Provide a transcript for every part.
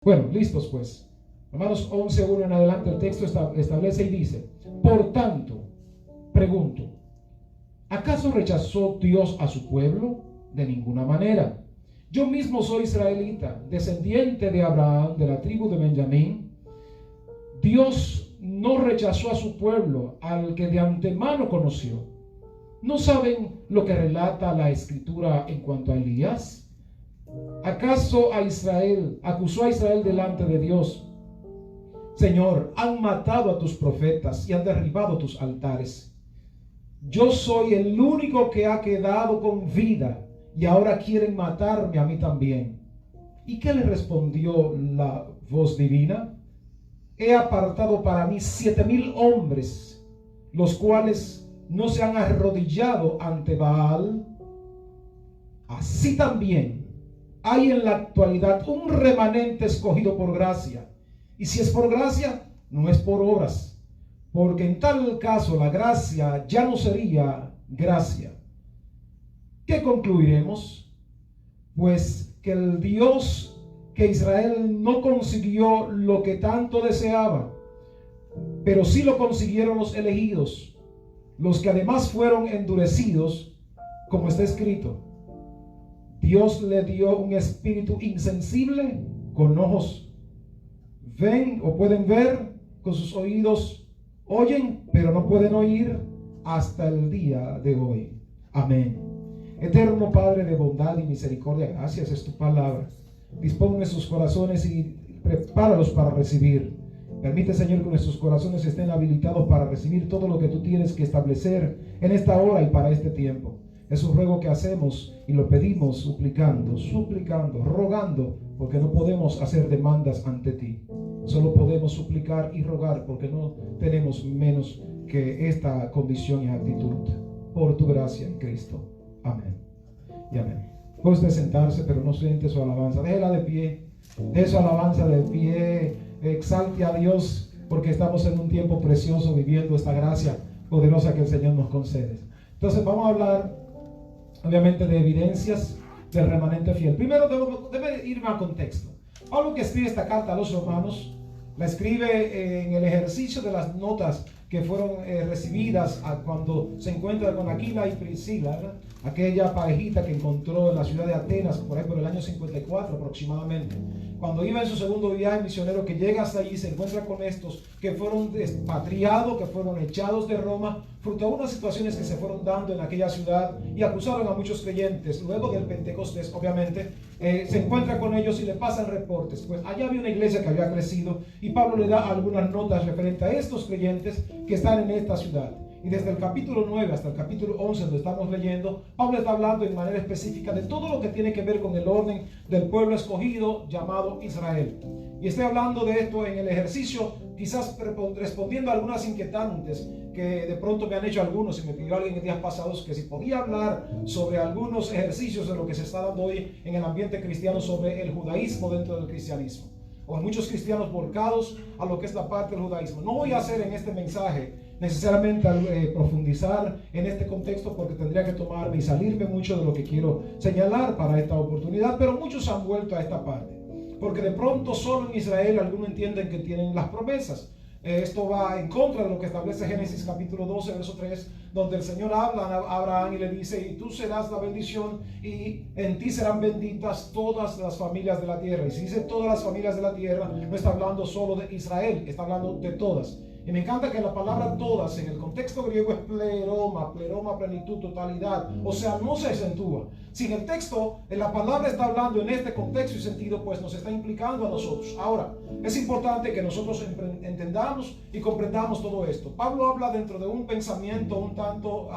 Bueno, listos pues. Romanos 11:1 en adelante el texto establece y dice: por tanto, pregunto, ¿acaso rechazó Dios a su pueblo? De ninguna manera. Yo mismo soy israelita, descendiente de Abraham, de la tribu de Benjamín. Dios no rechazó a su pueblo, al que de antemano conoció. ¿No saben lo que relata la escritura en cuanto a Elías? ¿Acaso acusó a Israel delante de Dios? Señor, han matado a tus profetas y han derribado tus altares. Yo soy el único que ha quedado con vida y ahora quieren matarme a mí también. ¿Y qué le respondió la voz divina? He apartado para mí 7,000 hombres, los cuales no se han arrodillado ante Baal. Así también hay en la actualidad un remanente escogido por gracia. Y si es por gracia, no es por obras, porque en tal caso la gracia ya no sería gracia. ¿Qué concluiremos? Pues que el Dios, que Israel no consiguió lo que tanto deseaba, pero sí lo consiguieron los elegidos, los que además fueron endurecidos, como está escrito. Dios le dio un espíritu insensible, con ojos ven o pueden ver, con sus oídos oyen, pero no pueden oír hasta el día de hoy. Amén. Eterno Padre de bondad y misericordia, gracias es tu palabra. Dispón nuestros corazones y prepáralos para recibir. Permite, Señor, que nuestros corazones estén habilitados para recibir todo lo que tú tienes que establecer en esta hora y para este tiempo. Es un ruego que hacemos y lo pedimos suplicando, rogando, porque no podemos hacer demandas ante ti. Solo podemos suplicar y rogar porque no tenemos menos que esta condición y actitud. Por tu gracia en Cristo. Amén y amén. Puede sentarse, pero no siente su alabanza. Déjela de pie. Deje su alabanza de pie. Exalte a Dios porque estamos en un tiempo precioso viviendo esta gracia poderosa que el Señor nos concede. Entonces vamos a hablar obviamente de evidencias del remanente fiel. Primero debe irme al contexto. Pablo, que escribe esta carta a los romanos, la escribe en el ejercicio de las notas que fueron recibidas cuando se encuentra con Aquila y Priscila, ¿verdad? Aquella parejita que encontró en la ciudad de Atenas por ahí por el año 54 aproximadamente. Cuando iba en su segundo viaje misionero, que llega hasta allí, se encuentra con estos que fueron expatriados, que fueron echados de Roma, fruto a unas situaciones que se fueron dando en aquella ciudad, y acusaron a muchos creyentes. Luego del Pentecostés, obviamente, se encuentra con ellos y le pasan reportes. Pues allá había una iglesia que había crecido, y Pablo le da algunas notas referentes a estos creyentes que están en esta ciudad. Y desde el capítulo 9 hasta el capítulo 11, donde estamos leyendo, Pablo está hablando de manera específica de todo lo que tiene que ver con el orden del pueblo escogido llamado Israel. Y estoy hablando de esto en el ejercicio, quizás respondiendo a algunas inquietantes que de pronto me han hecho algunos, y me pidió alguien en días pasados que si podía hablar sobre algunos ejercicios de lo que se está dando hoy en el ambiente cristiano sobre el judaísmo dentro del cristianismo, o hay muchos cristianos volcados a lo que es la parte del judaísmo. No voy a hacer en este mensaje necesariamente profundizar en este contexto, porque tendría que tomarme y salirme mucho de lo que quiero señalar para esta oportunidad, pero muchos han vuelto a esta parte, porque de pronto solo en Israel algunos entienden que tienen las promesas. Esto va en contra de lo que establece Génesis capítulo 12, verso 3, donde el Señor habla a Abraham y le dice: y tú serás la bendición, y en ti serán benditas todas las familias de la tierra. Y si dice todas las familias de la tierra, no está hablando solo de Israel, está hablando de todas. Y me encanta que la palabra todas en el contexto griego es pleroma, plenitud, totalidad. O sea, no se acentúa. Si en el texto, en la palabra está hablando en este contexto y sentido, pues nos está implicando a nosotros. Ahora, es importante que nosotros entendamos y comprendamos todo esto. Pablo habla dentro de un pensamiento un tanto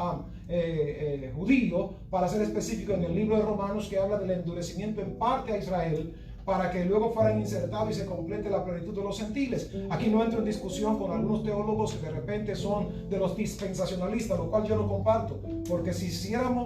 judío, para ser específico, en el libro de Romanos, que habla del endurecimiento en parte a Israel, para que luego fueran insertados y se complete la plenitud de los gentiles. Aquí no entro en discusión con algunos teólogos que de repente son de los dispensacionalistas, lo cual yo no comparto, porque si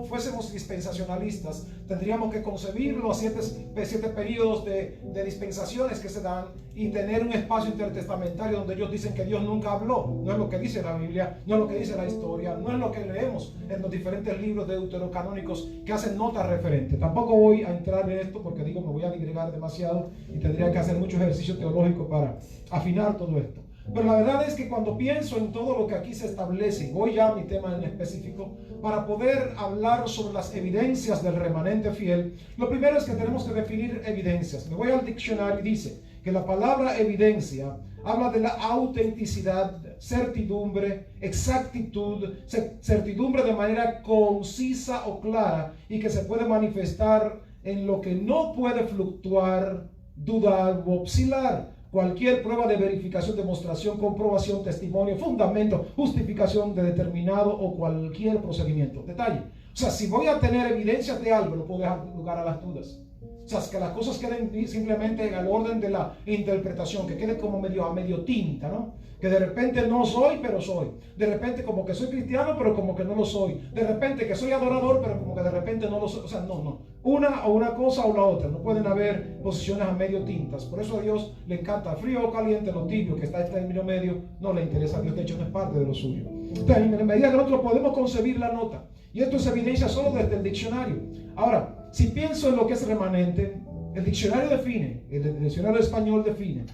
fuésemos dispensacionalistas, tendríamos que concebir los siete periodos de dispensaciones que se dan y tener un espacio intertestamentario donde ellos dicen que Dios nunca habló. No es lo que dice la Biblia, no es lo que dice la historia, no es lo que leemos en los diferentes libros deuterocanónicos que hacen notas referentes. Tampoco voy a entrar en esto porque digo, me voy a digregar demasiado demasiado y tendría que hacer mucho ejercicio teológico para afinar todo esto. Pero la verdad es que cuando pienso en todo lo que aquí se establece, y voy ya a mi tema en específico, para poder hablar sobre las evidencias del remanente fiel, lo primero es que tenemos que definir evidencias. Me voy al diccionario y dice que la palabra evidencia habla de la autenticidad, certidumbre, exactitud, certidumbre de manera concisa o clara y que se puede manifestar en lo que no puede fluctuar, dudar o oscilar. Cualquier prueba de verificación, demostración, comprobación, testimonio, fundamento, justificación de determinado o cualquier procedimiento. Detalle. O sea, si voy a tener evidencias de algo, no puedo dejar lugar a las dudas. O sea, que las cosas queden simplemente en el orden de la interpretación, que quede como a medio tinta, ¿no? Que de repente no soy, pero soy. De repente como que soy cristiano, pero como que no lo soy. De repente que soy adorador, pero como que de repente no lo soy. O sea, no. Una cosa o la otra. No pueden haber posiciones a medio tintas. Por eso a Dios le encanta frío o caliente, lo tibio, que está en término medio, no le interesa a Dios. De hecho, no es parte de lo suyo. Entonces, en la medida que nosotros podemos concebir la nota. Y esto es evidencia solo desde el diccionario. Ahora, si pienso en lo que es remanente, el diccionario define, el diccionario español define,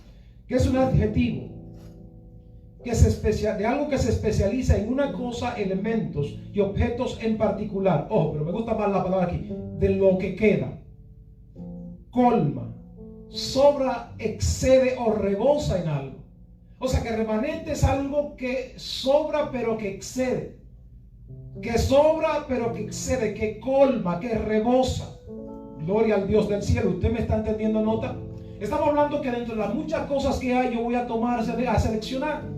que es un adjetivo de algo que se especializa en una cosa, elementos y objetos en particular. Ojo, pero me gusta más la palabra aquí, de lo que queda, colma, sobra, excede o rebosa en algo. O sea que remanente es algo que sobra pero que excede, que sobra pero que excede, que colma, que rebosa. Gloria al Dios del cielo. ¿Usted me está entendiendo, nota? Estamos hablando que dentro de las muchas cosas que hay, yo voy a tomar, a seleccionar.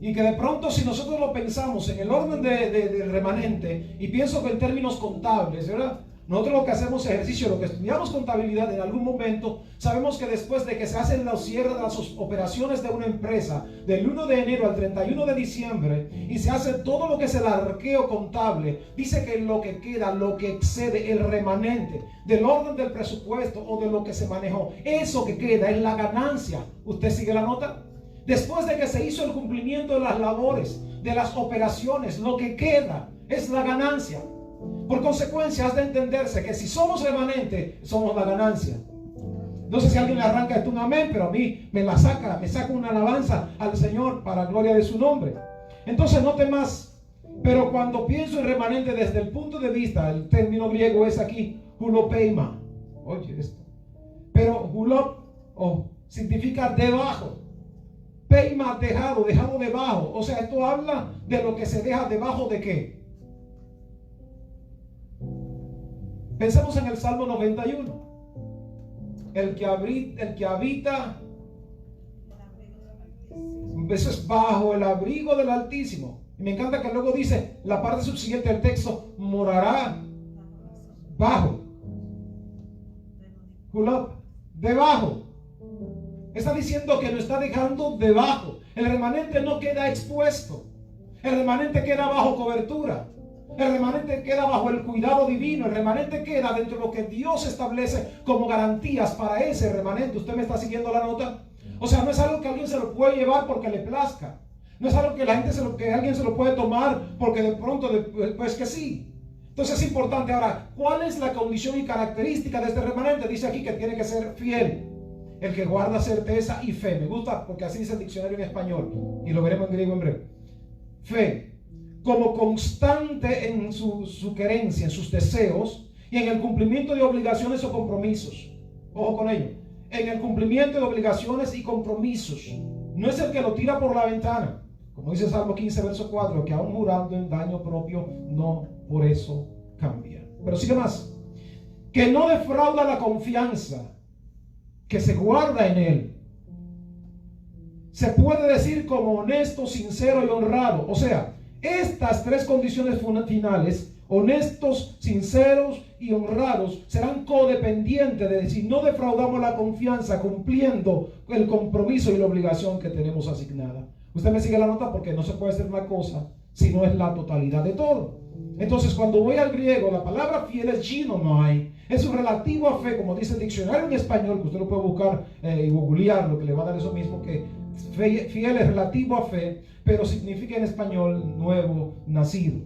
Y que de pronto, si nosotros lo pensamos en el orden del remanente, y pienso que en términos contables, ¿verdad? Nosotros lo que hacemos ejercicio, lo que estudiamos contabilidad en algún momento, sabemos que después de que se hacen los cierres de las operaciones de una empresa, del 1 de enero al 31 de diciembre, y se hace todo lo que es el arqueo contable, dice que lo que queda, lo que excede, el remanente, del orden del presupuesto o de lo que se manejó, eso que queda es la ganancia. ¿Usted sigue la nota? Después de que se hizo el cumplimiento de las labores, de las operaciones, lo que queda es la ganancia. Por consecuencia, has de entenderse que si somos remanente, somos la ganancia. No sé si alguien le arranca esto un amén, pero a mí me saca una alabanza al Señor para gloria de su nombre. Entonces, note más. Pero cuando pienso en remanente desde el punto de vista, el término griego es aquí, hulopeima. Oye esto. Pero hulop significa debajo. Peima, dejado debajo. O sea, esto habla de lo que se deja debajo de qué. Pensemos en el Salmo 91. El que habita, eso es bajo el abrigo del Altísimo. Y me encanta que luego dice, la parte subsiguiente del texto, morará bajo. Debajo. Está diciendo que lo está dejando debajo. El remanente no queda expuesto. El remanente queda bajo cobertura. El remanente queda bajo el cuidado divino. El remanente queda dentro de lo que Dios establece como garantías para ese remanente. ¿Usted me está siguiendo la nota? O sea, no es algo que alguien se lo puede llevar porque le plazca. No es algo que alguien se lo puede tomar porque de pronto, pues que sí. Entonces es importante. Ahora, ¿cuál es la condición y característica de este remanente? Dice aquí que tiene que ser fiel. El que guarda certeza y fe. Me gusta porque así dice el diccionario en español. Y lo veremos en griego en breve. Fe. Como constante en su querencia, en sus deseos y en el cumplimiento de obligaciones o compromisos. Ojo con ello. En el cumplimiento de obligaciones y compromisos. No es el que lo tira por la ventana. Como dice Salmo 15, verso 4, que aún jurando en daño propio, no por eso cambia. Pero sigue más. Que no defrauda la confianza que se guarda en él. Se puede decir como honesto, sincero y honrado. O sea, estas tres condiciones finales, honestos, sinceros y honrados, serán codependientes de si no defraudamos la confianza cumpliendo el compromiso y la obligación que tenemos asignada. Usted me sigue la nota porque no se puede hacer una cosa si no es la totalidad de todo. Entonces, cuando voy al griego, la palabra fiel es ginomai. Es un relativo a fe, como dice el diccionario en español, que usted lo puede buscar y googlear, lo que le va a dar eso mismo, que fiel es relativo a fe, pero significa en español nuevo, nacido.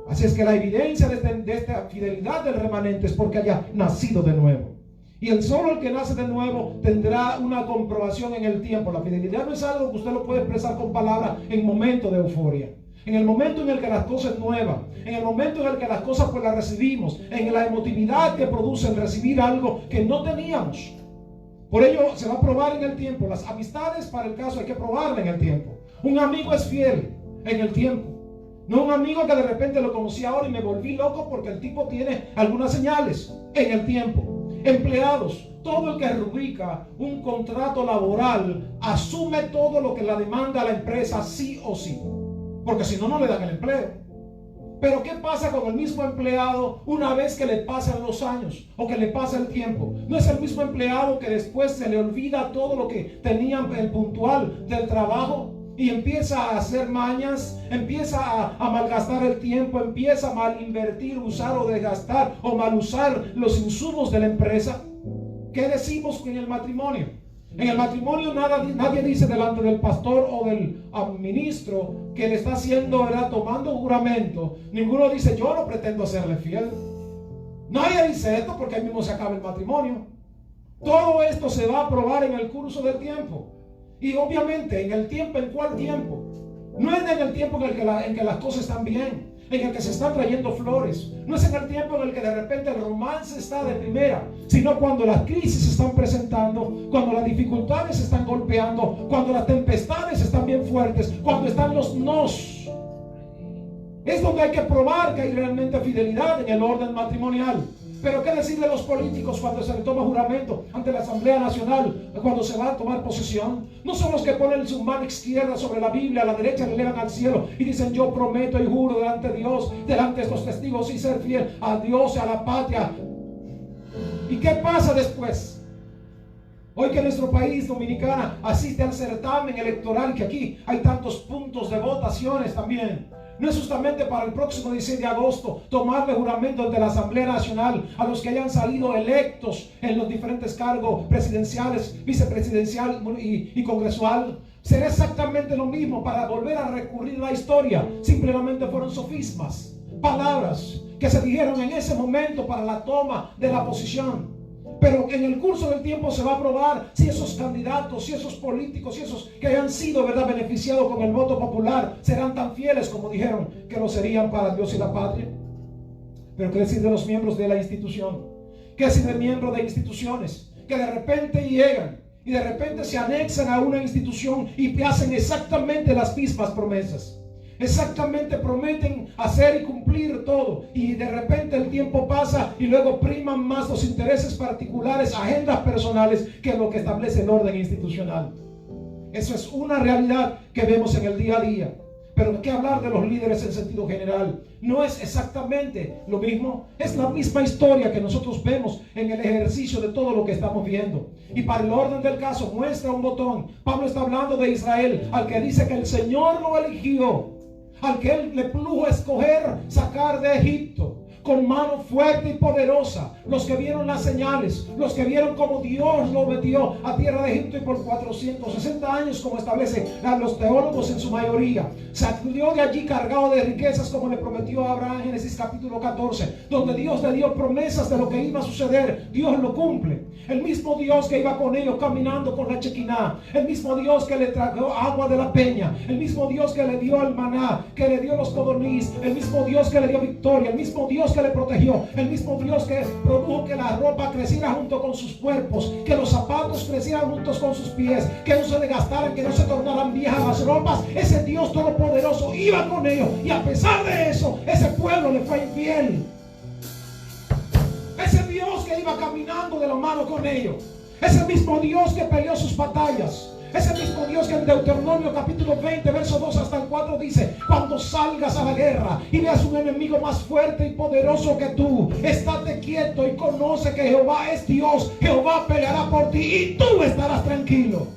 Así es que la evidencia de esta fidelidad del remanente es porque haya nacido de nuevo. Y solo el que nace de nuevo tendrá una comprobación en el tiempo. La fidelidad no es algo que usted lo puede expresar con palabras en momentos de euforia. En el momento en el que las cosas es nueva, en el momento en el que las cosas pues las recibimos, en la emotividad que produce el recibir algo que no teníamos. Por ello se va a probar en el tiempo. Las amistades, para el caso, hay que probarla en el tiempo. Un amigo es fiel en el tiempo. No un amigo que de repente lo conocí ahora y me volví loco porque el tipo tiene algunas señales en el tiempo. Empleados, todo el que rubrica un contrato laboral asume todo lo que la demanda a la empresa sí o sí, porque si no, no le dan el empleo. Pero ¿qué pasa con el mismo empleado una vez que le pasan los años o que le pasa el tiempo? No es el mismo empleado que después se le olvida todo lo que tenía el puntual del trabajo y empieza a hacer mañas, empieza a malgastar el tiempo, empieza a mal invertir, usar o desgastar o mal usar los insumos de la empresa. ¿Qué decimos en el matrimonio? En el matrimonio nadie dice delante del pastor o del ministro que le está haciendo, ¿verdad?, tomando juramento. Ninguno dice, yo no pretendo serle fiel. Nadie dice esto porque ahí mismo se acaba el matrimonio. Todo esto se va a probar en el curso del tiempo. Y obviamente, ¿en el tiempo? ¿En cuál tiempo? No es en el tiempo en que las cosas están bien, en el que se están trayendo flores. No es en el tiempo en el que de repente el romance está de primera, sino cuando las crisis se están presentando, cuando las dificultades se están golpeando, cuando las tempestades están bien fuertes, cuando están los nos. Es donde hay que probar que hay realmente fidelidad en el orden matrimonial. Pero ¿qué decir de los políticos cuando se le toma juramento ante la Asamblea Nacional, cuando se va a tomar posesión? No son los que ponen su mano izquierda sobre la Biblia, a la derecha le elevan al cielo y dicen, yo prometo y juro delante de Dios, delante de estos testigos, y ser fiel a Dios y a la patria. ¿Y qué pasa después? Hoy que nuestro país dominicana asiste al certamen electoral, que aquí hay tantos puntos de votaciones también. No es justamente para el próximo 16 de agosto tomarle juramento ante la Asamblea Nacional a los que hayan salido electos en los diferentes cargos presidenciales, vicepresidencial y congresual. Será exactamente lo mismo para volver a recurrir a la historia. Simplemente fueron sofismas, palabras que se dijeron en ese momento para la toma de la posición. Pero en el curso del tiempo se va a probar si esos candidatos, si esos políticos, si esos que hayan sido, ¿verdad?, beneficiados con el voto popular serán tan fieles como dijeron que lo serían para Dios y la patria. Pero ¿qué decir de los miembros de la institución? ¿Qué decir de miembros de instituciones que de repente llegan y de repente se anexan a una institución y hacen exactamente las mismas promesas? Exactamente, prometen hacer y cumplir todo, y de repente el tiempo pasa y luego priman más los intereses particulares, agendas personales, que lo que establece el orden institucional. Eso es una realidad que vemos en el día a día. Pero ¿qué hablar de los líderes en sentido general? No es exactamente lo mismo. Es la misma historia que nosotros vemos en el ejercicio de todo lo que estamos viendo. Y para el orden del caso muestra un botón. Pablo está hablando de Israel, al que dice que el Señor lo eligió, al que él le plugo escoger, sacar de Egipto con mano fuerte y poderosa. Los que vieron las señales, los que vieron cómo Dios lo metió a tierra de Egipto, y por 460 años, como establecen los teólogos en su mayoría, salió de allí cargado de riquezas, como le prometió a Abraham en Génesis capítulo 14, donde Dios le dio promesas de lo que iba a suceder. Dios lo cumple. El mismo Dios que iba con ellos caminando con la Chequiná, el mismo Dios que le trajo agua de la peña, el mismo Dios que le dio el maná, que le dio los codorniz, el mismo Dios que le dio victoria, el mismo Dios que le protegió, el mismo Dios que produjo que la ropa creciera junto con sus cuerpos, que los zapatos crecieran juntos con sus pies, que no se desgastaran, que no se tornaran viejas las ropas. Ese Dios todopoderoso iba con ellos, y a pesar de eso, ese pueblo le fue infiel. Ese Dios que iba caminando de la mano con ellos, ese mismo Dios que peleó sus batallas, ese mismo Dios que en Deuteronomio capítulo 20 verso 2 hasta el 4 dice: cuando salgas a la guerra y veas un enemigo más fuerte y poderoso que tú, estate quieto y conoce que Jehová es Dios. Jehová peleará por ti y tú estarás tranquilo.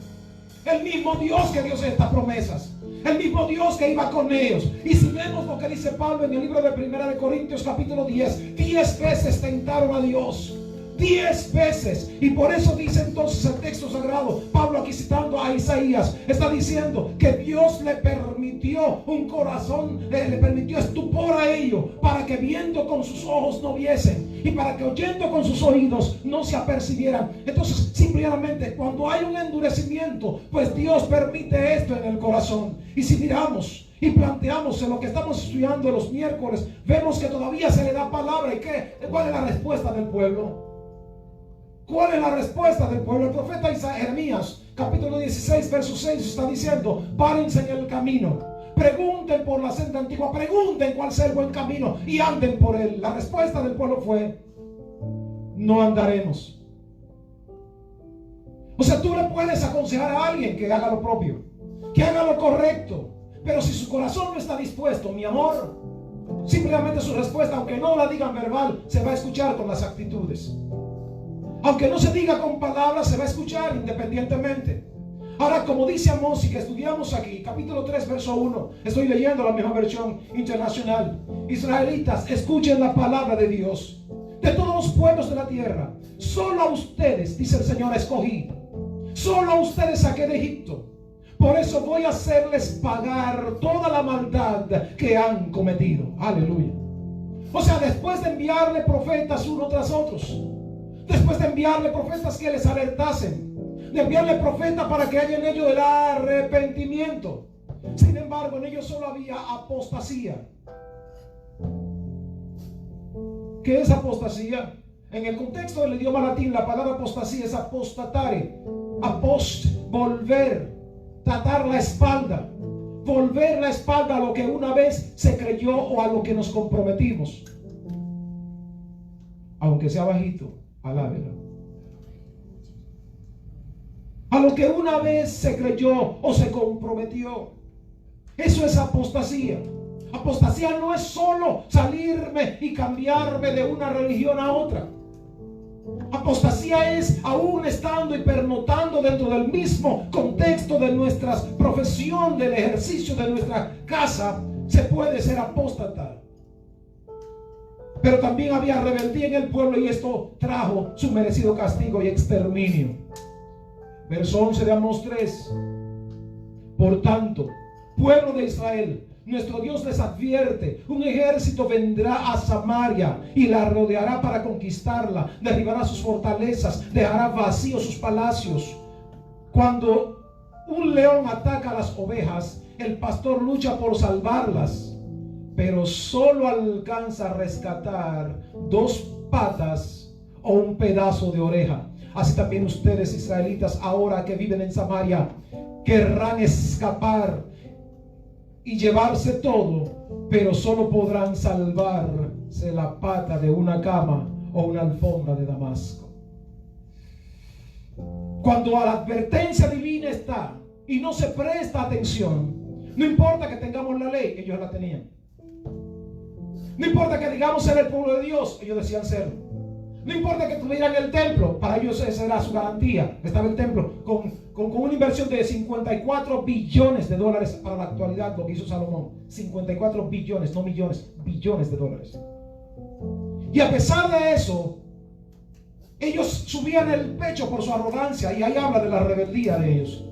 El mismo Dios que dio estas promesas, el mismo Dios que iba con ellos. Y si vemos lo que dice Pablo en el libro de 1 de Corintios capítulo 10 veces tentaron a Dios, 10 veces. Y por eso dice entonces el texto sagrado, Pablo aquí citando a Isaías, está diciendo que Dios le permitió un corazón, le permitió estupor a ellos, para que viendo con sus ojos no viesen, y para que oyendo con sus oídos no se apercibieran. Entonces, simplemente cuando hay un endurecimiento, pues Dios permite esto en el corazón. Y si miramos y planteamos en lo que estamos estudiando los miércoles, vemos que todavía se le da palabra. ¿Y cuál es la respuesta del pueblo? ¿Cuál es la respuesta del pueblo? El profeta Jeremías, capítulo 16, verso 6, está diciendo: párense en el camino, pregunten por la senda antigua, pregunten cuál sea el buen camino y anden por él. La respuesta del pueblo fue: no andaremos. O sea, tú le puedes aconsejar a alguien que haga lo propio, que haga lo correcto, pero si su corazón no está dispuesto, mi amor, simplemente su respuesta, aunque no la digan verbal, se va a escuchar con las actitudes. Aunque no se diga con palabras, se va a escuchar independientemente. Ahora, como dice Amós, y que estudiamos aquí, capítulo 3, verso 1, estoy leyendo la misma versión internacional: israelitas, escuchen la palabra de Dios. De todos los pueblos de la tierra, solo a ustedes, dice el Señor, escogí. Solo a ustedes saqué de Egipto. Por eso voy a hacerles pagar toda la maldad que han cometido. Aleluya. O sea, después de enviarle profetas uno tras otros, después de enviarle profetas que les alertasen, de enviarle profetas para que haya en ellos el arrepentimiento, sin embargo en ellos solo había apostasía. ¿Qué es apostasía? En el contexto del idioma latín, la palabra apostasía es apostatare, apost, volver, tratar la espalda, volver la espalda a lo que una vez se creyó o a lo que nos comprometimos. Aunque sea bajito, alábelo. A lo que una vez se creyó o se comprometió. Eso es apostasía. Apostasía no es solo salirme y cambiarme de una religión a otra. Apostasía es aún estando y pernotando dentro del mismo contexto de nuestra profesión, del ejercicio de nuestra casa, se puede ser apóstata. Pero también había rebeldía en el pueblo y esto trajo su merecido castigo y exterminio. Verso 11 de Amós 3. Por tanto, pueblo de Israel, nuestro Dios les advierte: un ejército vendrá a Samaria y la rodeará para conquistarla, derribará sus fortalezas, dejará vacíos sus palacios. Cuando un león ataca a las ovejas, el pastor lucha por salvarlas, pero solo alcanza a rescatar 2 patas o un pedazo de oreja. Así también ustedes, israelitas, ahora que viven en Samaria, querrán escapar y llevarse todo, pero solo podrán salvarse la pata de una cama o una alfombra de Damasco. Cuando a la advertencia divina está y no se presta atención, no importa que tengamos la ley, ellos la tenían. No importa que digamos ser el pueblo de Dios, ellos decían serlo. No importa que tuvieran el templo, para ellos esa era su garantía. Estaba el templo con una inversión de 54 billones de dólares para la actualidad, lo que hizo Salomón. 54 billones, no millones, billones de dólares. Y a pesar de eso, ellos subían el pecho por su arrogancia, y ahí habla de la rebeldía de ellos.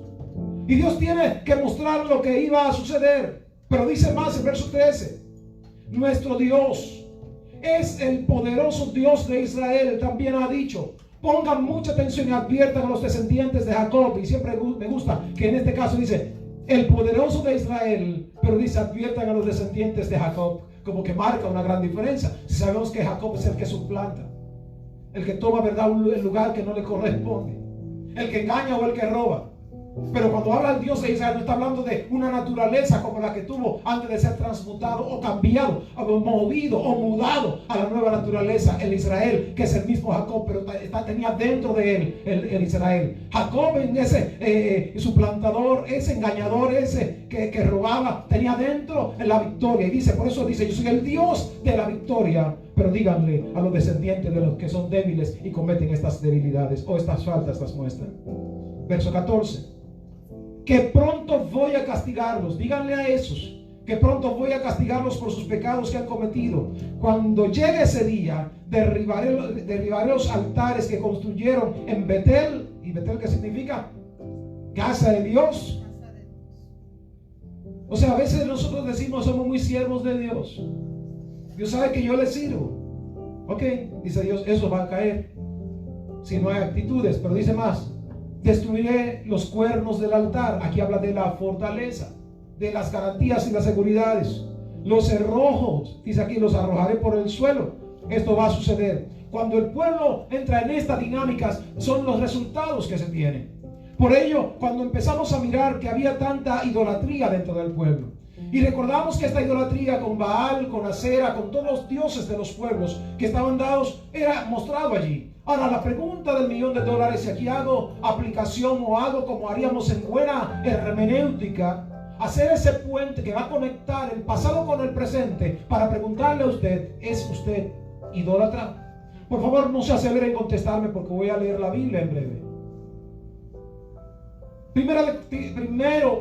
Y Dios tiene que mostrar lo que iba a suceder. Pero dice más en verso 13: nuestro Dios es el poderoso Dios de Israel. También ha dicho: pongan mucha atención y adviertan a los descendientes de Jacob. Y siempre me gusta que en este caso dice el poderoso de Israel, pero dice adviertan a los descendientes de Jacob, como que marca una gran diferencia. Si sabemos que Jacob es el que suplanta, el que toma, ¿verdad?, el lugar que no le corresponde, el que engaña o el que roba. Pero cuando habla el Dios de Israel, no está hablando de una naturaleza como la que tuvo antes de ser transmutado o cambiado, o movido o mudado a la nueva naturaleza, el Israel, que es el mismo Jacob, pero tenía dentro de él el Israel. Jacob, en ese suplantador, ese engañador, ese que robaba, tenía dentro la victoria. Y dice, por eso dice: yo soy el Dios de la victoria. Pero díganle a los descendientes de los que son débiles y cometen estas debilidades o estas faltas, las muestran. Verso 14: que pronto voy a castigarlos. Díganle a esos que pronto voy a castigarlos por sus pecados que han cometido. Cuando llegue ese día, derribaré los altares que construyeron en Betel. ¿Y Betel qué significa? Casa de Dios. O sea, a veces nosotros decimos somos muy siervos de Dios. Dios sabe que yo le sirvo. Ok, dice Dios, eso va a caer si no hay actitudes, pero dice más: destruiré los cuernos del altar. Aquí habla de la fortaleza, de las garantías y las seguridades. Los cerrojos, dice aquí, los arrojaré por el suelo. Esto va a suceder. Cuando el pueblo entra en estas dinámicas, son los resultados que se tienen. Por ello, cuando empezamos a mirar que había tanta idolatría dentro del pueblo, y recordamos que esta idolatría con Baal, con Acera, con todos los dioses de los pueblos que estaban dados, era mostrado allí. Ahora, la pregunta del $1,000,000, si aquí hago aplicación o hago como haríamos en buena hermenéutica, hacer ese puente que va a conectar el pasado con el presente, para preguntarle a usted: ¿es usted idólatra? Por favor, no se acelere en contestarme, porque voy a leer la Biblia en breve.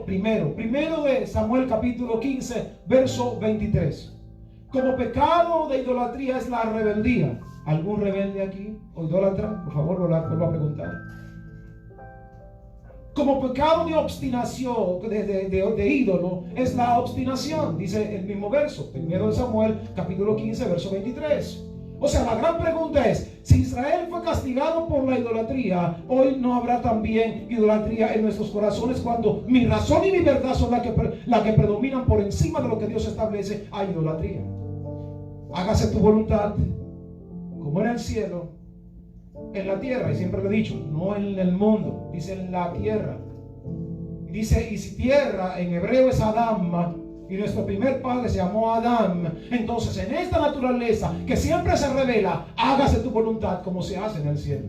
Primero de Samuel capítulo 15, verso 23. Como pecado de idolatría es la rebeldía. ¿Algún rebelde aquí o idólatra? Por favor, vuelvo a preguntar. Como pecado de obstinación, de ídolo, es la obstinación, dice el mismo verso. Primero de Samuel capítulo 15, verso 23. O sea, la gran pregunta es: si Israel fue castigado por la idolatría, hoy no habrá también idolatría en nuestros corazones, cuando mi razón y mi verdad son las que predominan por encima de lo que Dios establece. Hay idolatría. Hágase tu voluntad, como en el cielo, en la tierra. Y siempre lo he dicho, no en el mundo, dice en la tierra. Dice, y si tierra en hebreo es Adán, y nuestro primer padre se llamó Adán, entonces en esta naturaleza que siempre se revela, hágase tu voluntad como se hace en el cielo.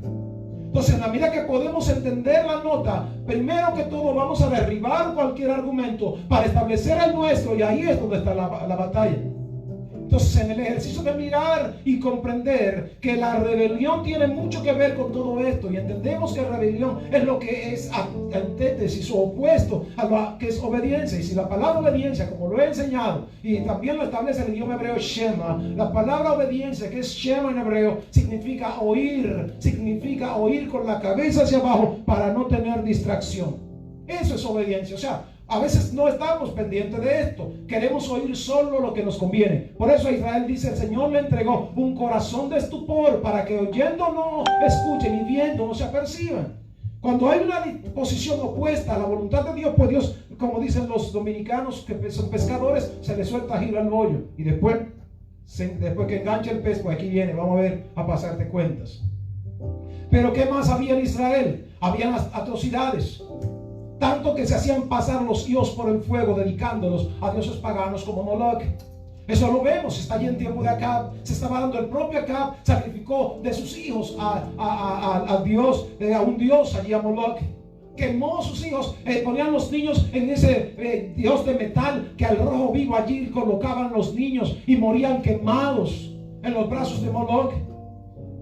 Entonces, en la medida que podemos entender la nota, primero que todo vamos a derribar cualquier argumento para establecer el nuestro, y ahí es donde está la batalla. Entonces, en el ejercicio de mirar y comprender que la rebelión tiene mucho que ver con todo esto, y entendemos que rebelión es lo que es antítesis o opuesto a lo que es obediencia. Y si la palabra obediencia, como lo he enseñado, y también lo establece el idioma hebreo Shema, la palabra obediencia, que es Shema en hebreo, significa oír con la cabeza hacia abajo para no tener distracción. Eso es obediencia. O sea, a veces no estamos pendientes de esto. Queremos oír solo lo que nos conviene. Por eso a Israel dice: el Señor le entregó un corazón de estupor, para que oyendo no escuchen y viendo no se aperciban. Cuando hay una posición opuesta a la voluntad de Dios, pues Dios, como dicen los dominicanos que son pescadores, se le suelta giro al bollo. Y después que engancha el pez, pues aquí viene, vamos a ver, a pasarte cuentas. Pero ¿qué más había en Israel? Habían atrocidades. Tanto que se hacían pasar los hijos por el fuego, dedicándolos a dioses paganos como Moloch. Eso lo vemos, está allí en tiempo de Acab. Se estaba dando, el propio Acab sacrificó de sus hijos a Dios, a un dios allí, a Moloch. Quemó a sus hijos, ponían los niños en ese dios de metal, que al rojo vivo allí colocaban los niños y morían quemados en los brazos de Moloch.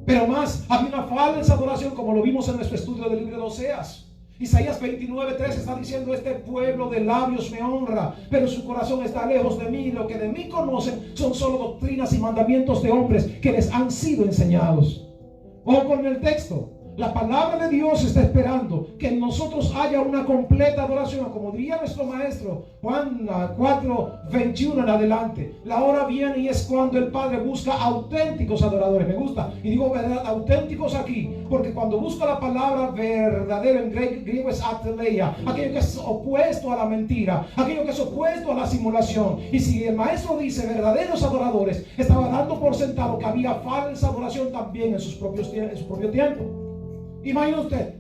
Pero más, había una falsa adoración, como lo vimos en nuestro estudio del libro de Oseas. Isaías 29:3 está diciendo: este pueblo de labios me honra, pero su corazón está lejos de mí. Lo que de mí conocen son solo doctrinas y mandamientos de hombres que les han sido enseñados. Ojo con el texto. La palabra de Dios está esperando que en nosotros haya una completa adoración, como diría nuestro maestro Juan 4:21 en adelante. La hora viene y es cuando el Padre busca auténticos adoradores. Me gusta, y digo verdad, auténticos aquí, porque cuando busca la palabra verdadero en griego es ateleia, aquello que es opuesto a la mentira, aquello que es opuesto a la simulación. Y si el maestro dice verdaderos adoradores, estaba dando por sentado que había falsa adoración también en su propio tiempo. Imagina usted,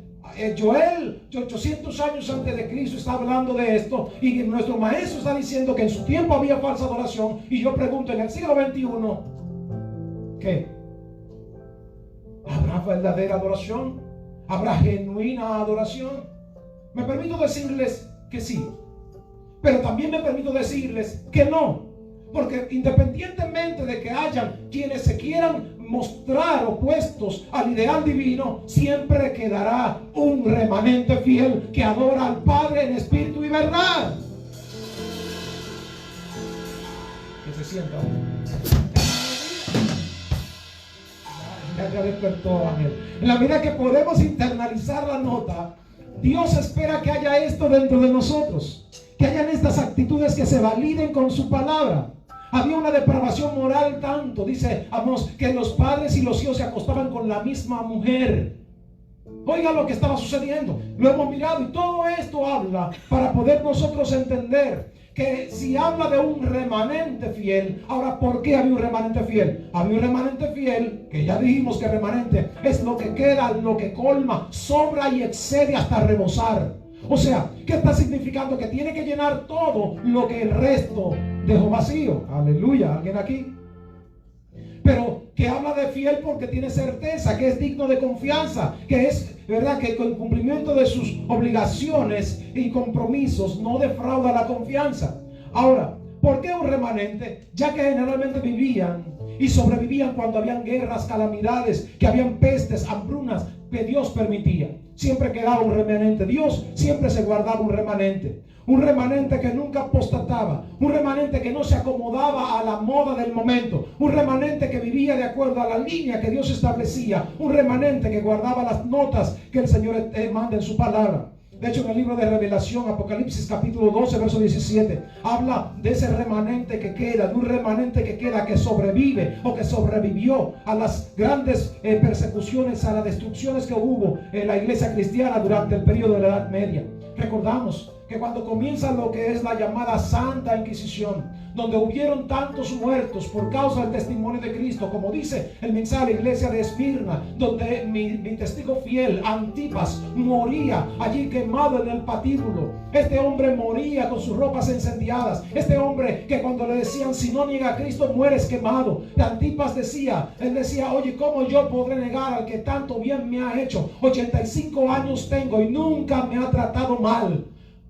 Joel, 800 años antes de Cristo, está hablando de esto, y nuestro maestro está diciendo que en su tiempo había falsa adoración. Y yo pregunto, en el siglo XXI, ¿qué? ¿Habrá verdadera adoración? ¿Habrá genuina adoración? Me permito decirles que sí, pero también me permito decirles que no, porque independientemente de que hayan quienes se quieran mostrar opuestos al ideal divino, siempre quedará un remanente fiel que adora al Padre en espíritu y verdad. Que se sienta. Ya despertó, Ángel. En la medida que podemos internalizar la nota, Dios espera que haya esto dentro de nosotros, que hayan estas actitudes que se validen con su palabra. Había una depravación moral tanto, dice Amós, que los padres y los hijos se acostaban con la misma mujer. Oiga lo que estaba sucediendo. Lo hemos mirado y todo esto habla para poder nosotros entender que si habla de un remanente fiel. Ahora, ¿por qué había un remanente fiel? Había un remanente fiel, que ya dijimos que remanente es lo que queda, lo que colma, sobra y excede hasta rebosar. O sea, ¿qué está significando? Que tiene que llenar todo lo que el resto dejó vacío. Aleluya, ¿alguien aquí? Pero que habla de fiel porque tiene certeza, que es digno de confianza, que es, ¿verdad?, que con el cumplimiento de sus obligaciones y compromisos no defrauda la confianza. Ahora, ¿por qué un remanente? Ya que generalmente vivían y sobrevivían cuando habían guerras, calamidades, que habían pestes, hambrunas, que Dios permitía. Siempre quedaba un remanente. Dios siempre se guardaba un remanente. Un remanente que nunca apostataba. Un remanente que no se acomodaba a la moda del momento. Un remanente que vivía de acuerdo a la línea que Dios establecía. Un remanente que guardaba las notas que el Señor manda en su palabra. De hecho, en el libro de Revelación, Apocalipsis capítulo 12, verso 17, habla de ese remanente que queda, de un remanente que queda, que sobrevive o que sobrevivió a las grandes persecuciones, a las destrucciones que hubo en la iglesia cristiana durante el periodo de la Edad Media. Recordamos que cuando comienza lo que es la llamada Santa Inquisición, donde hubieron tantos muertos por causa del testimonio de Cristo, como dice el mensaje de la iglesia de Esmirna, donde mi testigo fiel, Antipas, moría allí quemado en el patíbulo. Este hombre moría con sus ropas incendiadas. Este hombre que cuando le decían, si no niega a Cristo, mueres quemado. Antipas decía, él decía, oye, ¿cómo yo podré negar al que tanto bien me ha hecho? 85 años tengo y nunca me ha tratado mal.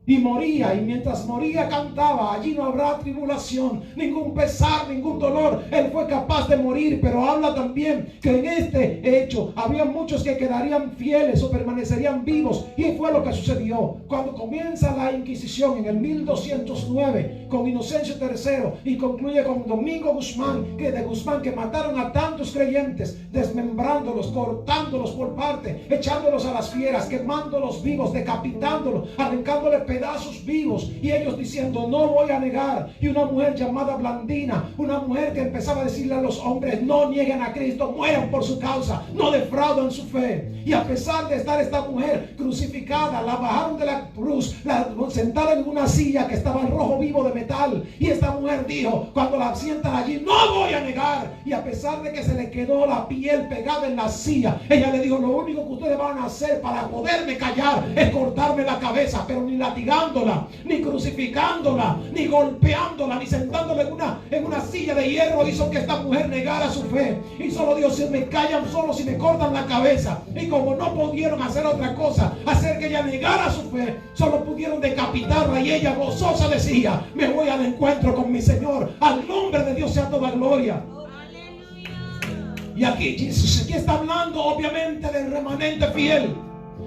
Y moría, y mientras moría cantaba, allí no habrá tribulación, ningún pesar, ningún dolor. Él fue capaz de morir, pero habla también que en este hecho había muchos que quedarían fieles o permanecerían vivos. Y fue lo que sucedió cuando comienza la Inquisición en el 1209 con Inocencio III y concluye con Domingo Guzmán, que mataron a tantos creyentes, desmembrándolos, cortándolos por parte, echándolos a las fieras, quemándolos vivos, decapitándolos, arrancándoles pedazos vivos, y ellos diciendo, no voy a negar. Y una mujer llamada Blandina, una mujer que empezaba a decirle a los hombres, no nieguen a Cristo, mueran por su causa, no defraudan su fe. Y a pesar de estar esta mujer crucificada, la bajaron de la cruz, la sentaron en una silla que estaba en rojo vivo de metal, y esta mujer dijo, cuando la sientan allí, no voy a negar. Y a pesar de que se le quedó la piel pegada en la silla, ella le dijo, lo único que ustedes van a hacer para poderme callar es cortarme la cabeza, pero ni latigándola, ni crucificándola, ni golpeándola, ni sentándola en una silla de hierro hizo que esta mujer negara su fe. Y solo Dios, si me callan, solo si me cortan la cabeza. Y como no pudieron hacer otra cosa, hacer que ella negara su fe, solo pudieron decapitarla, y ella gozosa decía, me voy al encuentro con mi Señor. Al nombre de Dios sea toda gloria. Y aquí está hablando obviamente del remanente fiel,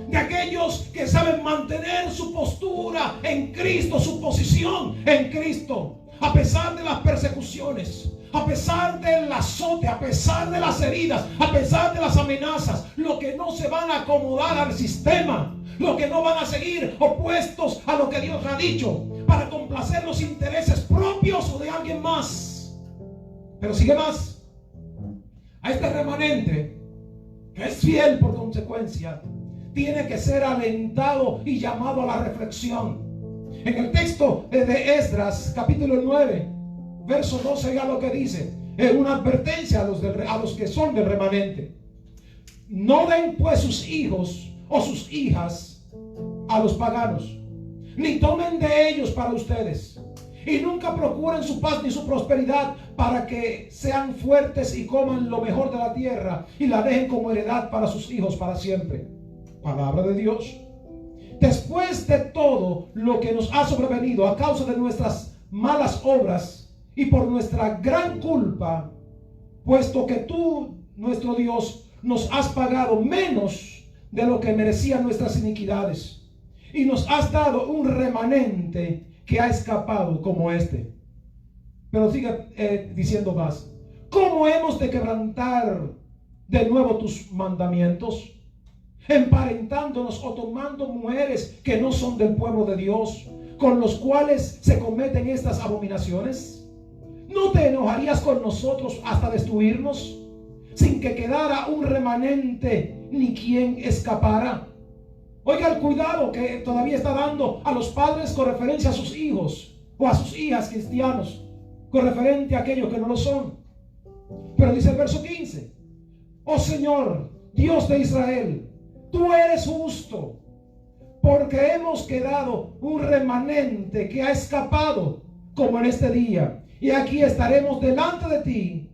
de aquellos que saben mantener su postura en Cristo, su posición en Cristo, a pesar de las persecuciones, a pesar del azote, a pesar de las heridas, a pesar de las amenazas. Lo que no se van a acomodar al sistema, lo que no van a seguir opuestos a lo que Dios ha dicho para complacer los intereses propios o de alguien más. Pero sigue más. A este remanente, que es fiel por consecuencia, tiene que ser alentado y llamado a la reflexión. En el texto de Esdras, capítulo 9, verso 12, oiga lo que dice. Es una advertencia a los que son del remanente. No den pues sus hijos o sus hijas a los paganos, ni tomen de ellos para ustedes. Y nunca procuren su paz ni su prosperidad, para que sean fuertes y coman lo mejor de la tierra y la dejen como heredad para sus hijos para siempre. Palabra de Dios. Después de todo lo que nos ha sobrevenido a causa de nuestras malas obras y por nuestra gran culpa, puesto que tú, nuestro Dios, nos has pagado menos de lo que merecían nuestras iniquidades, y nos has dado un remanente que ha escapado como este. Pero sigue diciendo más. ¿Cómo hemos de quebrantar de nuevo tus mandamientos, emparentándonos o tomando mujeres que no son del pueblo de Dios, con los cuales se cometen estas abominaciones? ¿no te enojarías con nosotros hasta destruirnos, sin que quedara un remanente ni quien escapara? Oiga el cuidado que todavía está dando a los padres con referencia a sus hijos o a sus hijas cristianos, con referente a aquellos que no lo son. Pero dice el verso 15: oh Señor, Dios de Israel, tú eres justo, porque hemos quedado un remanente que ha escapado como en este día, y aquí estaremos delante de ti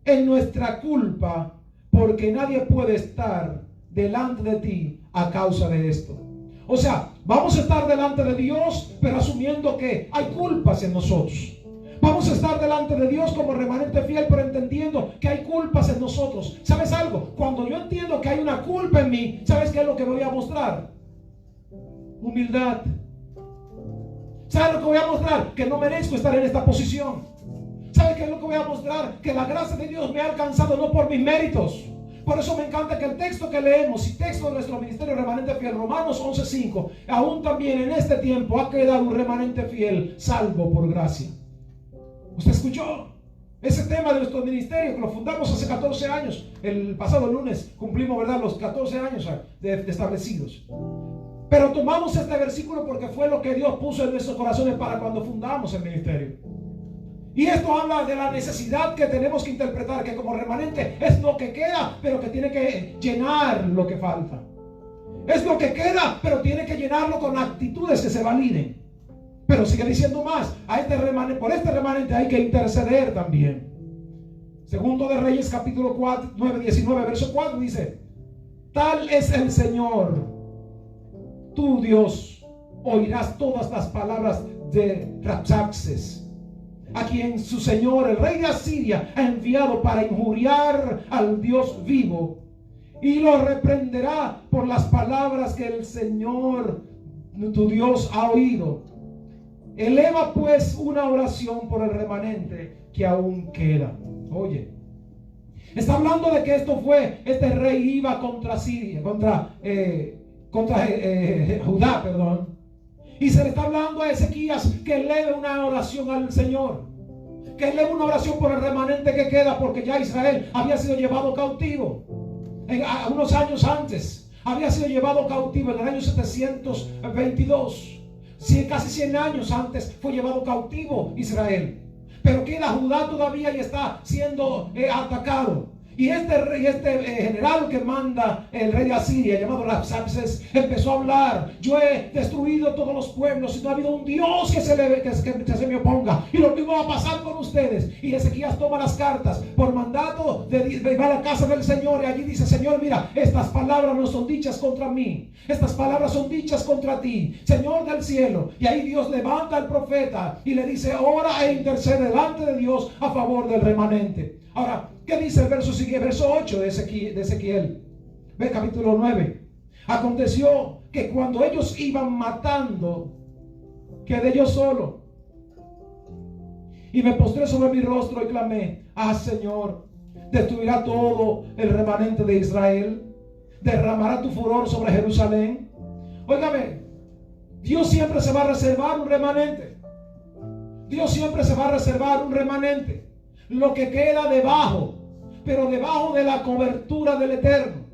en nuestra culpa, porque nadie puede estar delante de ti a causa de esto. O sea, vamos a estar delante de Dios, pero asumiendo que hay culpas en nosotros. Vamos a estar delante de Dios como remanente fiel, pero entendiendo que hay culpas en nosotros. ¿Sabes algo? Cuando yo entiendo que hay una culpa en mí, ¿sabes qué es lo que voy a mostrar? Humildad. ¿Sabes lo que voy a mostrar? Que no merezco estar en esta posición. ¿Sabes qué es lo que voy a mostrar? Que la gracia de Dios me ha alcanzado no por mis méritos. Por eso me encanta que el texto que leemos y texto de nuestro ministerio remanente fiel, Romanos 11:5, aún también en este tiempo ha quedado un remanente fiel, salvo por gracia. ¿Usted escuchó? Ese tema de nuestro ministerio que lo fundamos hace 14 años. El pasado lunes cumplimos, ¿verdad?, los 14 años de establecidos. Pero tomamos este versículo porque fue lo que Dios puso en nuestros corazones para cuando fundamos el ministerio. Y esto habla de la necesidad que tenemos que interpretar, que como remanente es lo que queda, pero que tiene que llenar lo que falta. Es lo que queda, pero tiene que llenarlo con actitudes que se validen. Pero sigue diciendo más, a este remanente, por este remanente hay que interceder también. Segundo de Reyes capítulo 19, verso 4 dice: tal es el Señor, tu Dios, oirás todas las palabras de Rabsaces, a quien su señor, el rey de Asiria, ha enviado para injuriar al Dios vivo, y lo reprenderá por las palabras que el Señor, tu Dios, ha oído. Eleva pues una oración por el remanente que aún queda. Oye, está hablando de que este rey iba contra Siria, contra Judá, perdón. Y se le está hablando a Ezequías que eleve una oración al Señor, que eleve una oración por el remanente que queda, porque ya Israel había sido llevado cautivo unos años antes. Había sido llevado cautivo en el año 722. Casi 100 años antes fue llevado cautivo Israel. Pero queda Judá todavía y está siendo atacado. Y este general que manda el rey de Asiria, llamado Rabsaces, empezó a hablar: yo he destruido todos los pueblos y no ha habido un Dios que se me oponga, y lo mismo va a pasar con ustedes. Y Ezequías toma las cartas por mandato de ir a la casa del Señor, y allí dice: Señor, mira, estas palabras no son dichas contra mí, estas palabras son dichas contra ti, Señor del cielo. Y ahí Dios levanta al profeta y le dice: ora e intercede delante de Dios a favor del remanente. Ahora, ¿qué dice el verso 8 de Ezequiel? Ve capítulo 9. Aconteció que cuando ellos iban matando, quedé yo solo, y me postré sobre mi rostro y clamé: ah, Señor, destruirá todo el remanente de Israel, derramará tu furor sobre Jerusalén. Óigame, Dios siempre se va a reservar un remanente. Dios siempre se va a reservar un remanente. Lo que queda debajo, pero debajo de la cobertura del Eterno,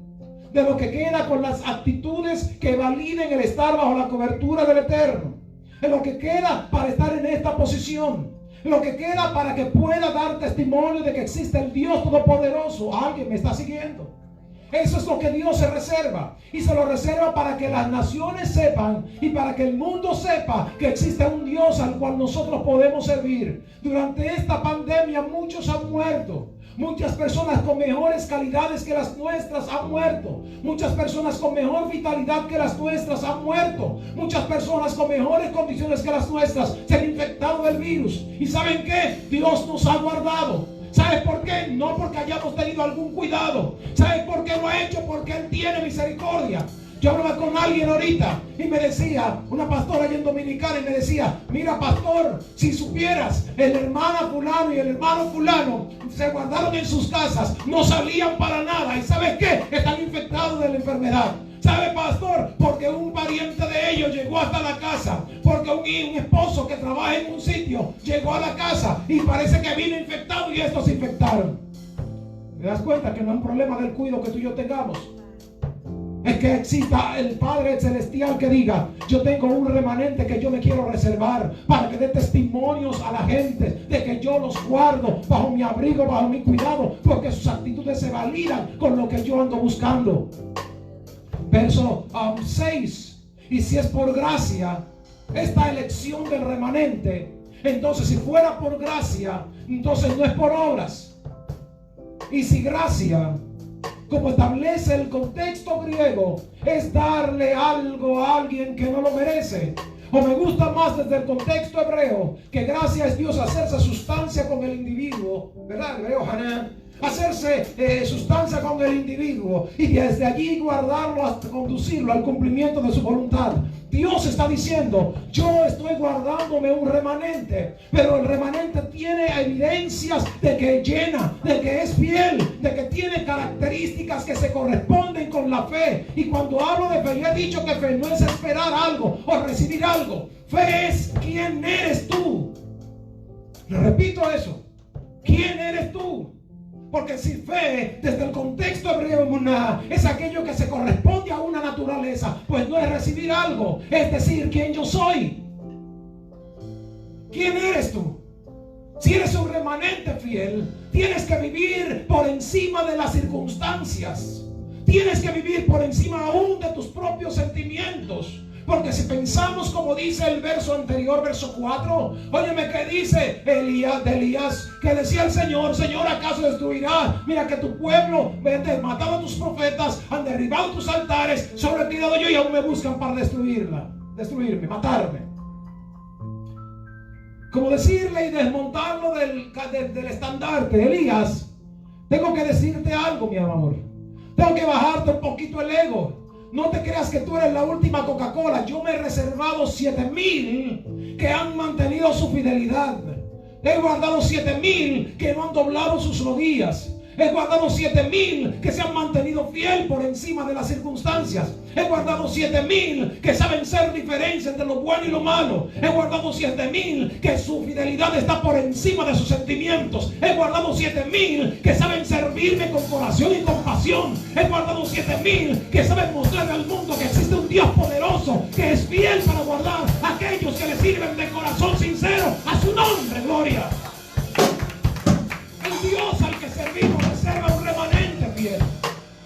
de lo que queda con las actitudes que validen el estar bajo la cobertura del Eterno, de lo que queda para estar en esta posición, lo que queda para que pueda dar testimonio de que existe el Dios Todopoderoso. ¿Alguien me está siguiendo? Eso es lo que Dios se reserva, y se lo reserva para que las naciones sepan y para que el mundo sepa que existe un Dios al cual nosotros podemos servir. Durante esta pandemia muchos han muerto. Muchas personas con mejores calidades que las nuestras han muerto. Muchas personas con mejor vitalidad que las nuestras han muerto. Muchas personas con mejores condiciones que las nuestras se han infectado del virus. ¿Y saben qué? Dios nos ha guardado. ¿Sabes por qué? No porque hayamos tenido algún cuidado. ¿Sabes por qué lo ha hecho? Porque Él tiene misericordia. Yo hablaba con alguien ahorita y me decía, una pastora allá en Dominicana, y me decía: mira, pastor, si supieras, el hermano fulano y el hermano fulano se guardaron en sus casas, no salían para nada, y ¿sabes qué? Están infectados de la enfermedad. ¿Sabe, pastor? Porque un pariente de ellos llegó hasta la casa. Porque un esposo que trabaja en un sitio llegó a la casa y parece que vino infectado y estos se infectaron. ¿Te das cuenta que no es un problema del cuidado que tú y yo tengamos? Es que exista el Padre Celestial que diga: yo tengo un remanente que yo me quiero reservar para que dé testimonios a la gente de que yo los guardo bajo mi abrigo, bajo mi cuidado, porque sus actitudes se validan con lo que yo ando buscando. Verso 6. Y si es por gracia esta elección del remanente, entonces si fuera por gracia, entonces no es por obras. Y si gracia, como establece el contexto griego, es darle algo a alguien que no lo merece. O me gusta más desde el contexto hebreo, que gracia es Dios hacerse sustancia con el individuo, ¿verdad? Hebreo, Hanan. Hacerse sustancia con el individuo y desde allí guardarlo hasta conducirlo al cumplimiento de su voluntad. Dios está diciendo: yo estoy guardándome un remanente, pero el remanente tiene evidencias de que llena, de que es fiel, de que tiene características que se corresponden con la fe. Y cuando hablo de fe, yo he dicho que fe no es esperar algo o recibir algo. Fe es quién eres tú. Le repito eso: ¿quién eres tú? Porque si fe, desde el contexto hebreo, es aquello que se corresponde a una naturaleza, pues no es recibir algo, es decir, quién yo soy. ¿Quién eres tú? Si eres un remanente fiel, tienes que vivir por encima de las circunstancias. Tienes que vivir por encima aún de tus propios sentimientos. Porque si pensamos como dice el verso anterior, verso 4, óyeme que dice Elías, que decía el Señor: Señor, ¿acaso destruirá? Mira que tu pueblo han matado a tus profetas, han derribado tus altares, sobre ti he dado yo y aún me buscan para destruirme, matarme. Como decirle y desmontarlo del estandarte: Elías, tengo que decirte algo, mi amor. Tengo que bajarte un poquito el ego. No te creas que tú eres la última Coca-Cola. Yo me he reservado 7,000 que han mantenido su fidelidad. He guardado 7,000 que no han doblado sus rodillas. He guardado 7,000 que se han mantenido fiel por encima de las circunstancias. He guardado 7,000 que saben ser diferencia entre lo bueno y lo malo. He guardado 7,000 que su fidelidad está por encima de sus sentimientos. He guardado 7,000 que saben servirme con corazón y compasión. He guardado 7,000 que saben mostrarle al mundo que existe un Dios poderoso que es fiel para guardar a aquellos que le sirven de corazón sincero a su nombre. Gloria. El Dios al que servimos reserva un remanente fiel.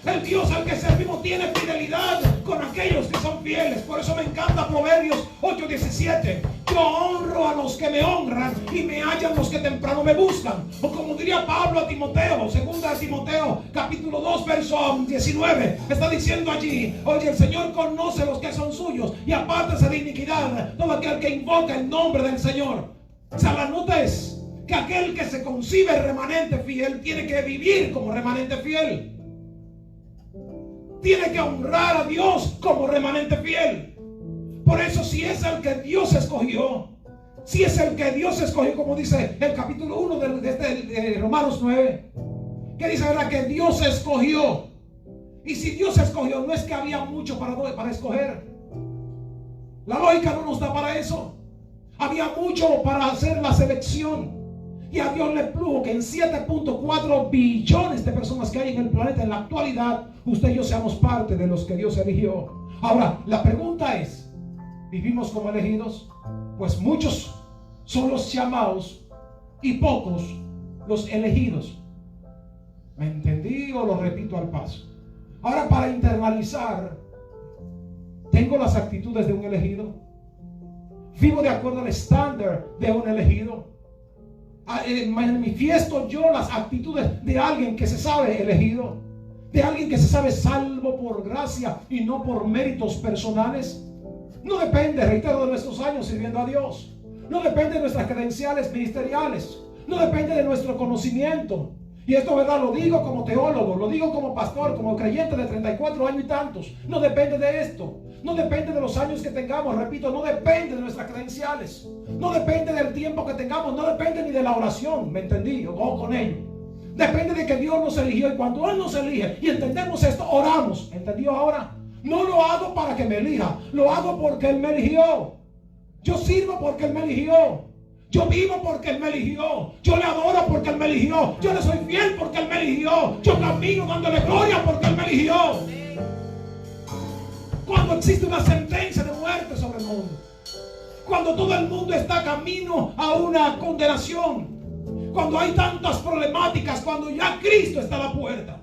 El Dios al que servimos tiene fidelidad con aquellos que son fieles. Por eso me encanta Proverbios 8:17. Yo honro a los que me honran y me hallan los que temprano me buscan. O como diría Pablo a Timoteo, segunda de Timoteo, capítulo 2, verso 19. Está diciendo allí: oye, el Señor conoce los que son suyos y apártese de iniquidad todo aquel que invoca el nombre del Señor. O sea, la nota es que aquel que se concibe remanente fiel tiene que vivir como remanente fiel. Tiene que honrar a Dios como remanente fiel. Por eso, si es el que Dios escogió, como dice el capítulo 1 de Romanos 9, que dice, ¿verdad?, que Dios escogió. Y si Dios escogió, no es que había mucho para escoger. La lógica no nos da para eso. Había mucho para hacer la selección. Y a Dios le plugo que en 7.4 billones de personas que hay en el planeta en la actualidad, usted y yo seamos parte de los que Dios eligió. Ahora, la pregunta es: ¿vivimos como elegidos? Pues muchos son los llamados y pocos los elegidos. ¿Me entendí o lo repito al paso? Ahora, para internalizar, ¿tengo las actitudes de un elegido? ¿Vivo de acuerdo al estándar de un elegido? ¿Manifiesto yo las actitudes de alguien que se sabe elegido? ¿De alguien que se sabe salvo por gracia y no por méritos personales? No depende, reitero, de nuestros años sirviendo a Dios. No depende de nuestras credenciales ministeriales. No depende de nuestro conocimiento. Y esto, verdad, lo digo como teólogo, lo digo como pastor, como creyente de 34 años y tantos. No depende de esto. No depende de los años que tengamos, repito, no depende de nuestras credenciales. No depende del tiempo que tengamos, no depende ni de la oración, ¿me entendí? O con ello. Depende de que Dios nos eligió, y cuando Él nos elige y entendemos esto, oramos. ¿Entendió ahora? No lo hago para que me elija, lo hago porque Él me eligió. Yo sirvo porque Él me eligió. Yo vivo porque Él me eligió. Yo le adoro porque Él me eligió. Yo le soy fiel porque Él me eligió. Yo camino dándole gloria porque Él me eligió. Cuando existe una sentencia de muerte sobre el mundo, cuando todo el mundo está camino a una condenación, cuando hay tantas problemáticas, cuando ya Cristo está a la puerta,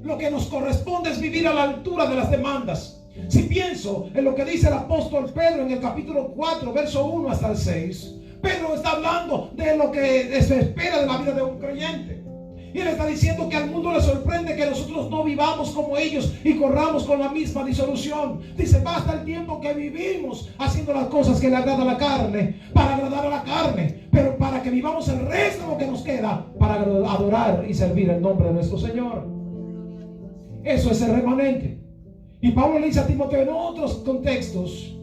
lo que nos corresponde es vivir a la altura de las demandas. Si pienso en lo que dice el apóstol Pedro en el capítulo 4, verso 1 hasta el 6, Pedro está hablando de lo que se espera de la vida de un creyente. Y él está diciendo que al mundo le sorprende que nosotros no vivamos como ellos y corramos con la misma disolución. Dice, basta el tiempo que vivimos haciendo las cosas que le agrada a la carne, para agradar a la carne, pero para que vivamos el resto de lo que nos queda para adorar y servir el nombre de nuestro Señor. Eso es el remanente. Y Pablo le dice a Timoteo en otros contextos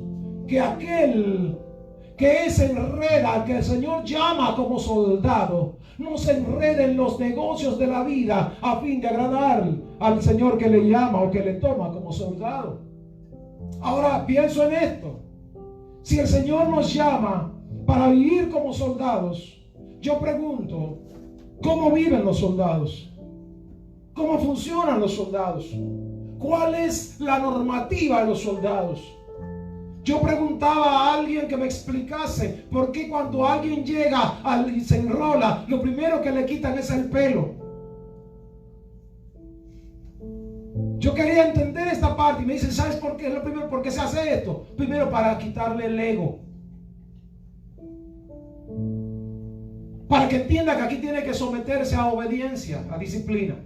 que aquel que se enreda, que el Señor llama como soldado, no se enrede en los negocios de la vida a fin de agradar al Señor que le llama o que le toma como soldado. Ahora pienso en esto. Si el Señor nos llama para vivir como soldados, yo pregunto, ¿cómo viven los soldados? ¿Cómo funcionan los soldados? ¿Cuál es la normativa de los soldados? Yo preguntaba a alguien que me explicase por qué cuando alguien llega y se enrola, lo primero que le quitan es el pelo. Yo quería entender esta parte y me dicen, ¿sabes por qué? Lo primero, ¿por qué se hace esto? Primero, para quitarle el ego. Para que entienda que aquí tiene que someterse a obediencia, a disciplina.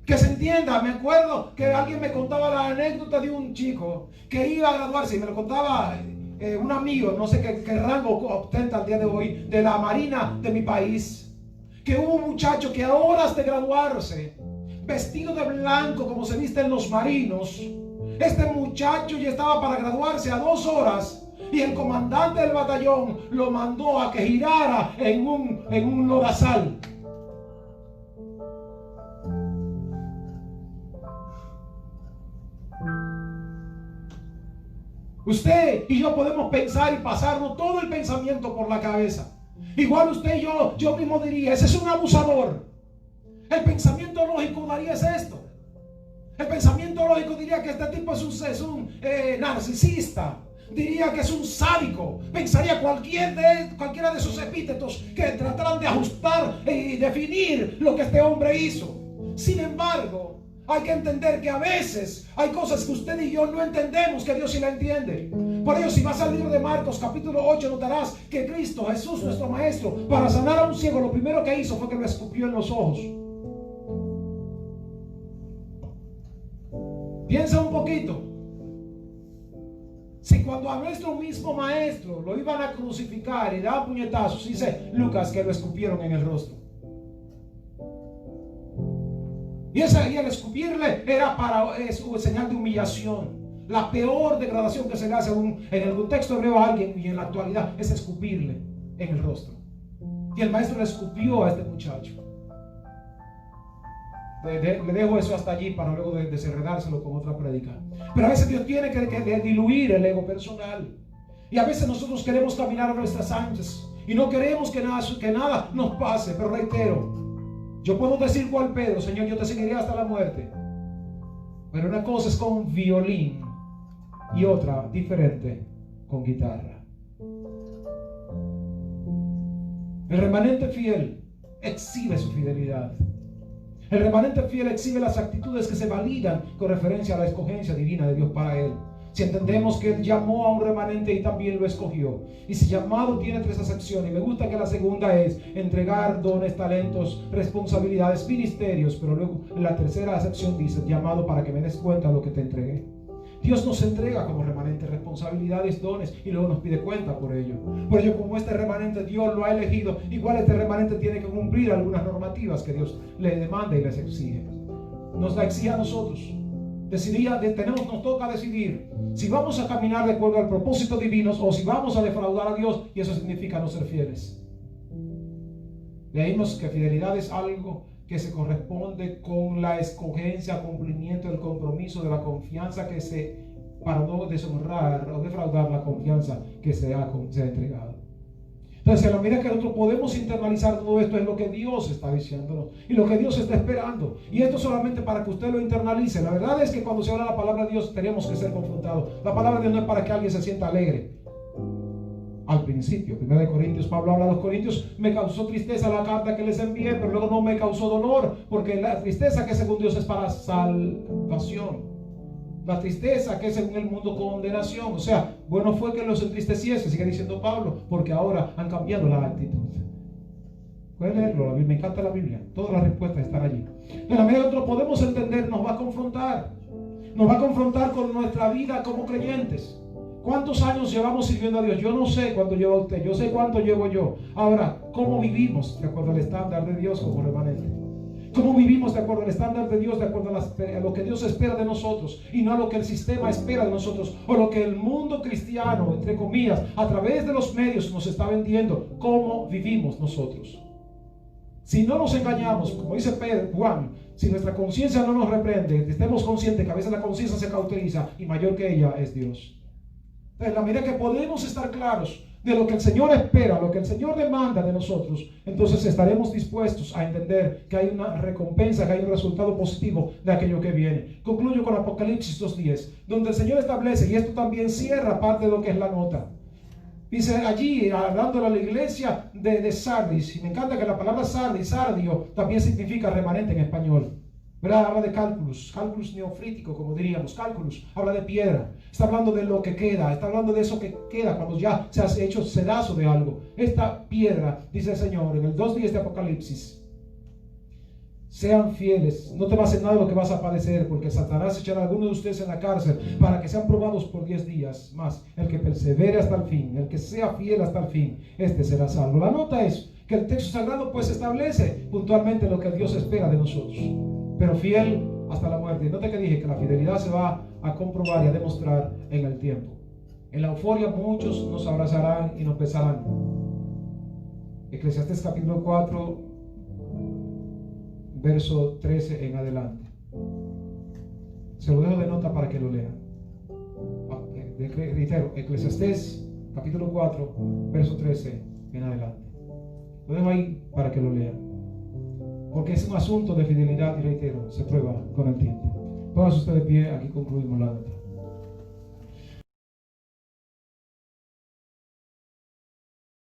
Que se entienda, me acuerdo que alguien me contaba la anécdota de un chico que iba a graduarse, y me lo contaba un amigo, no sé qué rango ostenta al día de hoy, de la marina de mi país, que hubo un muchacho que a horas de graduarse, vestido de blanco como se visten los marinos, este muchacho ya estaba para graduarse a 2 horas, y el comandante del batallón lo mandó a que girara en un lodazal. Usted y yo podemos pensar y pasarnos todo el pensamiento por la cabeza. Igual usted y yo mismo diría, ese es un abusador. El pensamiento lógico daría es esto. El pensamiento lógico diría que este tipo es un narcisista. Diría que es un sádico. Pensaría cualquiera de esos epítetos que trataran de ajustar y definir lo que este hombre hizo. Sin embargo, hay que entender que a veces hay cosas que usted y yo no entendemos, que Dios sí la entiende. Por ello, si vas al libro de Marcos capítulo 8, notarás que Cristo, Jesús, nuestro Maestro, para sanar a un ciego, lo primero que hizo fue que lo escupió en los ojos. Piensa un poquito. Si cuando a nuestro mismo Maestro lo iban a crucificar y daban puñetazos, dice Lucas que lo escupieron en el rostro. Y el escupirle era su señal de humillación. La peor degradación que se le hace en el contexto hebreo a alguien y en la actualidad es escupirle en el rostro. Y el maestro le escupió a este muchacho. Le dejo eso hasta allí para luego desenredárselo con otra prédica. Pero a veces Dios tiene que diluir el ego personal. Y a veces nosotros queremos caminar a nuestras anchas y no queremos que nada nos pase. Pero reitero, yo puedo decir cual Pedro, Señor, yo te seguiré hasta la muerte. Pero una cosa es con violín y otra diferente con guitarra. El remanente fiel exhibe su fidelidad. El remanente fiel exhibe las actitudes que se validan con referencia a la escogencia divina de Dios para él. Si entendemos que Él llamó a un remanente y también lo escogió. Y si llamado tiene 3 acepciones. Y me gusta que la segunda es entregar dones, talentos, responsabilidades, ministerios. Pero luego la tercera acepción dice, llamado para que me des cuenta de lo que te entregué. Dios nos entrega como remanente responsabilidades, dones, y luego nos pide cuenta por ello. Por ello, como este remanente Dios lo ha elegido, igual este remanente tiene que cumplir algunas normativas que Dios le demanda y les exige. Nos la exige a nosotros. Nos toca decidir si vamos a caminar de acuerdo al propósito divino o si vamos a defraudar a Dios, y eso significa no ser fieles. Leímos que fidelidad es algo que se corresponde con la escogencia, cumplimiento del compromiso, de la confianza que para no deshonrar o defraudar la confianza que se ha entregado. Entonces, a la medida que nosotros podemos internalizar todo esto, es lo que Dios está diciéndonos y lo que Dios está esperando. Y esto solamente para que usted lo internalice. La verdad es que cuando se habla la palabra de Dios, tenemos que ser confrontados. La palabra de Dios no es para que alguien se sienta alegre. Al principio, 1 Corintios, Pablo habla a los Corintios: me causó tristeza la carta que les envié, pero luego no me causó dolor, porque la tristeza que según Dios es para salvación, la tristeza que según el mundo condenación. O sea, bueno fue que los entristeciese, sigue diciendo Pablo, porque ahora han cambiado la actitud. Pueden leerlo, me encanta la Biblia, todas las respuestas están allí. De la medida que nosotros podemos entender, nos va a confrontar con nuestra vida como creyentes. ¿Cuántos años llevamos sirviendo a Dios? Yo no sé cuánto lleva usted, yo sé cuánto llevo yo. Ahora, ¿cómo vivimos de acuerdo al estándar de Dios como remanente? ¿Cómo vivimos de acuerdo al estándar de Dios, de acuerdo a lo que Dios espera de nosotros y no a lo que el sistema espera de nosotros, o lo que el mundo cristiano, entre comillas, a través de los medios nos está vendiendo? ¿Cómo vivimos nosotros? Si no nos engañamos, como dice Juan, si nuestra conciencia no nos reprende, estemos conscientes que a veces la conciencia se cauteriza y mayor que ella es Dios. En la medida que podemos estar claros de lo que el Señor espera, lo que el Señor demanda de nosotros, entonces estaremos dispuestos a entender que hay una recompensa, que hay un resultado positivo de aquello que viene. Concluyo con Apocalipsis 2:10, donde el Señor establece, y esto también cierra parte de lo que es la nota. Dice allí, hablando de la iglesia de Sardis, y me encanta que la palabra sardio, también significa remanente en español. ¿Verdad? Habla de cálculos neofrítico, como diríamos, cálculos, habla de piedra, está hablando de lo que queda, está hablando de eso que queda cuando ya se ha hecho sedazo de algo. Esta piedra, dice el Señor en el 2:10 de Apocalipsis: sean fieles, no te va a hacer nada lo que vas a padecer, porque Satanás echará a algunos de ustedes en la cárcel para que sean probados por 10 días más. El que persevere hasta el fin, el que sea fiel hasta el fin, este será salvo. La nota es que el texto sagrado pues establece puntualmente lo que Dios espera de nosotros, pero fiel hasta la muerte. Y note que dije que la fidelidad se va a comprobar y a demostrar en el tiempo. En la euforia muchos nos abrazarán y nos besarán. Eclesiastés capítulo 4, verso 13 en adelante. Se lo dejo de nota para que lo lean. Reitero, Eclesiastés capítulo 4, verso 13 en adelante. Lo dejo ahí para que lo lean, porque es un asunto de fidelidad, y reitero, se prueba con el tiempo. Pónganse ustedes de pie, aquí concluimos la nota.